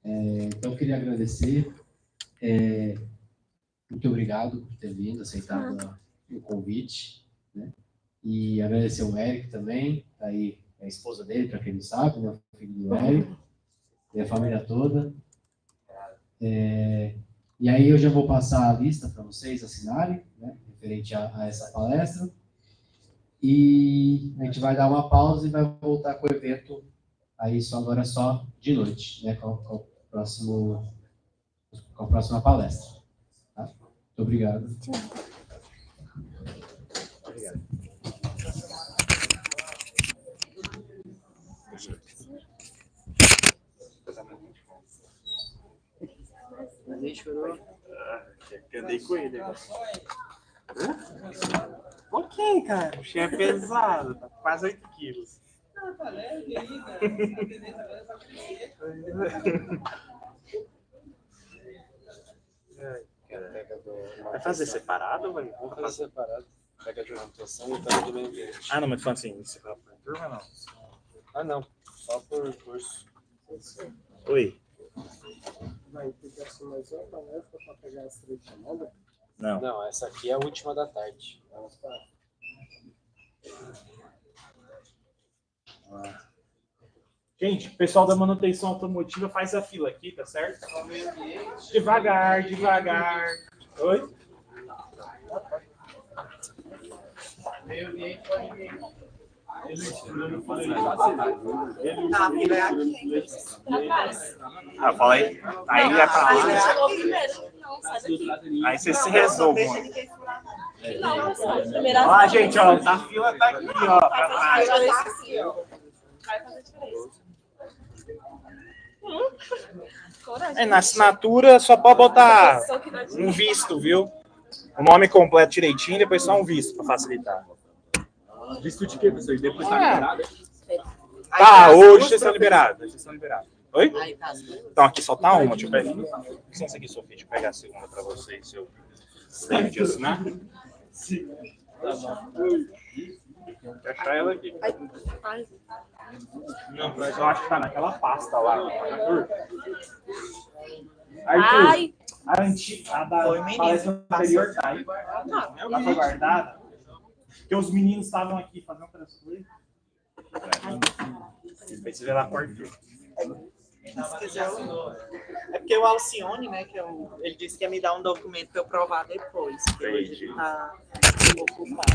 Então, eu queria agradecer. Muito obrigado por ter vindo, aceitado o convite, né? E agradecer o Eric também, tá aí a esposa dele, para quem não sabe, né? O filho do Eric, e a família toda. E aí eu já vou passar a lista para vocês assinarem, né? Referente a essa palestra. E a gente vai dar uma pausa e vai voltar com o evento aí agora só de noite, né? Com a próxima palestra. Tá? Muito obrigado. Obrigado. Mas ele chorou. Eu andei com ele. Ok, cara. O chão é pesado. Tá quase 8 quilos. Tá leve ainda. Vai fazer separado, vai? Vamos fazer separado. Pega de manutenção e pega do meio ambiente. Ah, não, mas falando assim, separado por turma, não? Ah, não. Só por curso. Oi. Vai ter que assumir mais uma palestra para pegar as 3 chamadas? Não. Não, essa aqui é a última da tarde. Vamos para. Gente, o pessoal da manutenção automotiva faz a fila aqui, tá certo? Devagar, devagar. Oi? Meio ambiente pode vir. Ah, fala aí. Aí é pra lá. Aí você se resolve. Ó, gente, ó, a fila tá aqui, ó. Pra trás. Na assinatura só pode botar um visto, viu? O nome completo direitinho, depois só um visto para facilitar. Visto de quê, professor? E depois tá liberado. Tá, hoje vocês estão liberados. Oi? Então aqui só tá uma, deixa eu pegar. Licença aqui, Sofia, deixa eu pegar a segunda pra vocês, se eu tenho de assinar. Vou achar ela aqui. Não, mas eu acho que tá naquela pasta lá. Arthur, a da palestra anterior tá aí. Ela foi guardada. Porque os meninos estavam aqui fazendo outras coisas. Depois você vê lá com o Arthur. Se quiser, é porque o Alcione, né, ele disse que ia me dar um documento para eu provar depois. Porque hoje ele está ocupado.